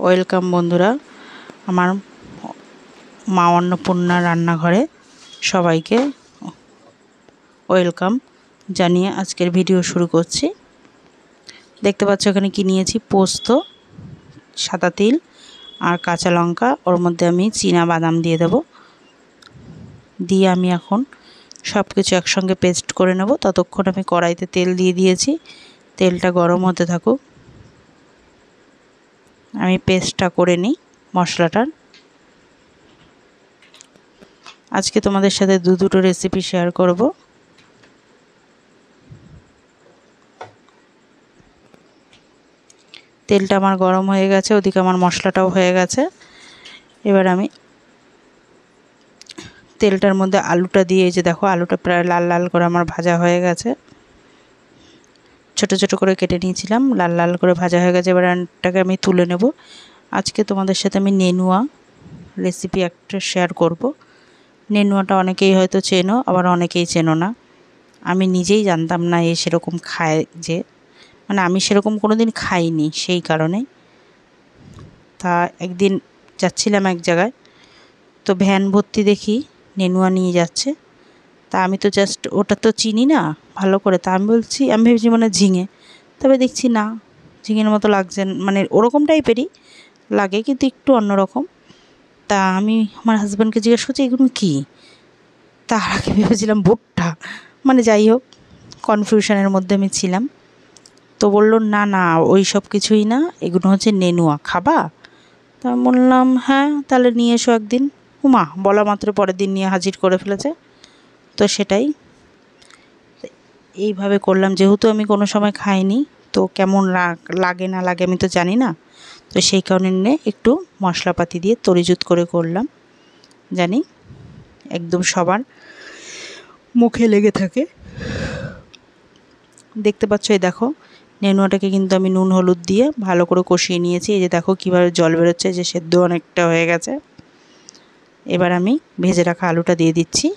Welcome বন্ধুরা, আমার মা অন্নপূর্ণা রান্নাঘরে সবাইকে ওয়েলকাম জানিয়ে আজকের ভিডিও শুরু করছি। দেখতে পাচ্ছ এখানে কি নিয়েছি, পোস্ত, সাদা তিল আর কাঁচা লঙ্কা। ওর মধ্যে আমি চীনা বাদাম দিয়ে দেব। দিয়ে আমি এখন সব কিছু একসঙ্গে পেস্ট করে নেব। ততক্ষণ আমি কড়াইতে তেল দিয়ে দিয়েছি, তেলটা গরম হতে থাকুক। আমি পেস্টটা করে নিই মশলাটার। আজকে তোমাদের সাথে দুটো রেসিপি শেয়ার করব। তেলটা আমার গরম হয়ে গেছে, ওদিকে আমার মশলাটাও হয়ে গেছে। এবার আমি তেলটার মধ্যে আলুটা দিয়ে, যে দেখো আলুটা প্রায় লাল লাল করে আমার ভাজা হয়ে গেছে। ছোট ছোট করে কেটে নিয়েছিলাম, লাল লাল করে ভাজা হয়ে গেছে। এবার এটাকে আমি তুলে নেব। আজকে তোমাদের সাথে আমি নেনুয়া রেসিপি একটা শেয়ার করব। নেনুয়াটা অনেকেই হয়তো চেনো, আবার অনেকেই চেনো না। আমি নিজেই জানতাম না সেরকম খায়, যে মানে আমি সেরকম কোনো দিন খাইনি, সেই কারণে। তা একদিন যাচ্ছিলাম এক জায়গায়, তো ভ্যান ভর্তি দেখি নেনুয়া নিয়ে যাচ্ছে। তা আমি তো জাস্ট ওটা তো চিনি না ভালো করে, তা আমি ভেবেছি মানে ঝিঙে। তবে দেখছি না, ঝিঙের মতো লাগছে, মানে ওরকম টাইপেরই লাগে কিন্তু একটু অন্যরকম। তা আমি আমার হাজব্যান্ডকে জিজ্ঞেস করছি এগুলো কী। তার আগে ভেবেছিলাম ভুট্টা, মানে যাই হোক, কনফিউশনের মধ্যে আমি ছিলাম। তো বললো না না, ওই সব কিছুই না, এগুলো হচ্ছে নেনুয়া, খাবা? তা আমি বললাম হ্যাঁ, তাহলে নিয়ে এসো একদিন। উমা, বলা মাত্র পরের দিন নিয়ে হাজির করে ফেলেছে। তো সেটাই এইভাবে করলাম, যেহেতু আমি কোনো সময় খাইনি, তো কেমন লাগে না লাগে আমি তো জানি না। তো সেই কারণে একটু মশলাপাতি দিয়ে তরিজুত করে করলাম, জানি একদম সবার মুখে লেগে থাকে। দেখতে পাচ্ছ, এই দেখো নেনুয়াটাকে কিন্তু আমি নুন হলুদ দিয়ে ভালো করে কষিয়ে নিয়েছি। এই যে দেখো কীভাবে জল বেরোচ্ছে, যে সেদ্ধ অনেকটা হয়ে গেছে। এবার আমি ভেজে রাখা আলুটা দিয়ে দিচ্ছি।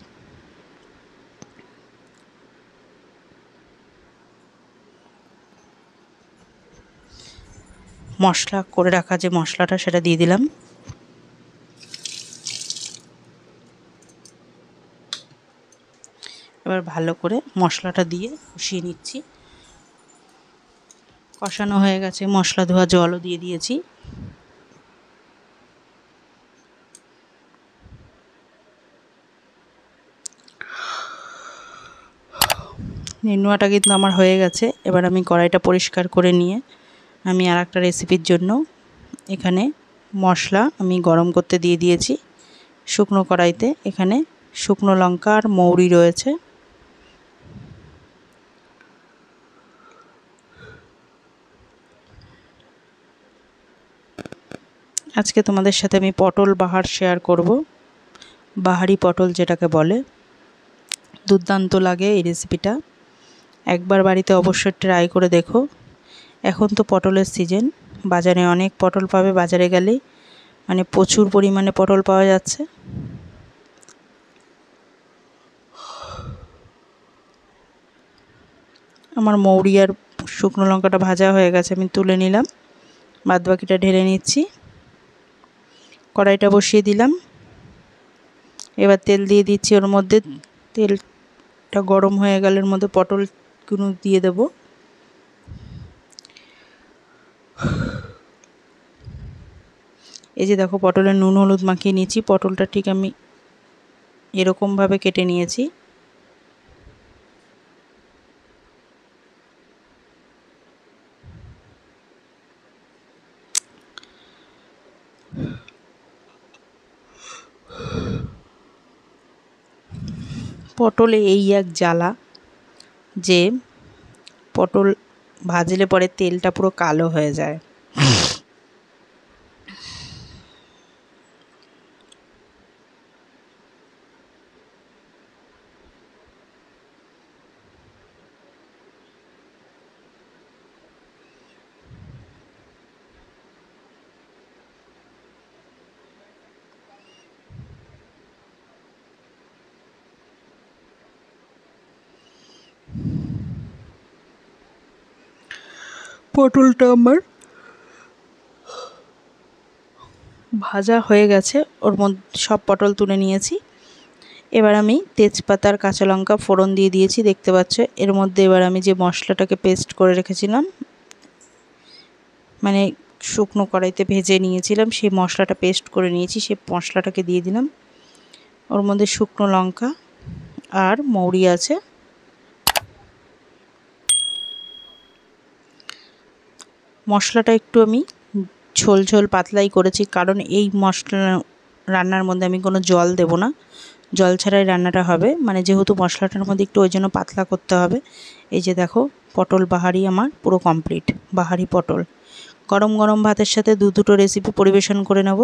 মশলা করে রাখা যে মশলাটা, সেটা দিয়ে দিলাম। এবার ভালো করে মশলাটা দিয়ে কষিয়ে নিচ্ছি। কষানো হয়ে গেছে, মশলা ধোয়া জলও দিয়ে দিয়েছি। নেনুয়াটা কিন্তু আমার হয়ে গেছে। এবার আমি কড়াইটা পরিষ্কার করে নিয়ে আমি আর একটা রেসিপির জন্য এখানে মশলা আমি গরম করতে দিয়ে দিয়েছি শুকনো কড়াইতে। এখানে শুকনো লঙ্কা আর মৌরি রয়েছে। আজকে তোমাদের সাথে আমি পটল বাহার শেয়ার করব। বাহারি পটল যেটাকে বলে, দুর্দান্ত লাগে এই রেসিপিটা। একবার বাড়িতে অবশ্যই ট্রাই করে দেখো। এখন তো পটলের সিজন, বাজারে অনেক পটল পাবে। বাজারে গেলেই মানে প্রচুর পরিমাণে পটল পাওয়া যাচ্ছে। আমার মৌরি আর শুকনো লঙ্কাটা ভাজা হয়ে গেছে, আমি তুলে নিলাম। বাদবাকিটা ঢেলে নিচ্ছি। কড়াইটা বসিয়ে দিলাম। এবার তেল দিয়ে দিচ্ছি ওর মধ্যে। তেলটা গরম হয়ে গেলে এর মধ্যে পটলগুলো দিয়ে দেব। এই যে দেখো পটলে নুন হলুদ মাখিয়ে নিয়েছি। পটলটা ঠিক আমি এরকমভাবে কেটে নিয়েছি। পটলে এই এক জ্বালা, যে পটল ভাজলে পরে তেলটা পুরো কালো হয়ে যায়। পটলটা আমার ভাজা হয়ে গেছে, ওর মধ্যে সব পটল তুলে নিয়েছি। এবার আমি তেজপাতা আর কাঁচা লঙ্কা ফোড়ন দিয়ে দিয়েছি, দেখতে পাচ্ছ। এর মধ্যে এবার আমি যে মশলাটাকে পেস্ট করে রেখেছিলাম, মানে শুকনো কড়াইতে ভেজে নিয়েছিলাম, সেই মশলাটা পেস্ট করে নিয়েছি, সেই মশলাটাকে দিয়ে দিলাম। ওর মধ্যে শুকনো লঙ্কা আর মৌরি আছে। মশলাটা একটু আমি ঝোল ঝোল পাতলাই করেছি, কারণ এই মশলা রান্নার মধ্যে আমি কোনো জল দেব না, জল ছাড়াই রান্নাটা হবে, মানে যেহেতু মশলাটার মধ্যে একটু ওই জন্য পাতলা করতে হবে। এই যে দেখো, পটল বাহারি আমার পুরো কমপ্লিট, বাহারি পটল। গরম গরম ভাতের সাথে দুটো রেসিপি পরিবেশন করে নেব।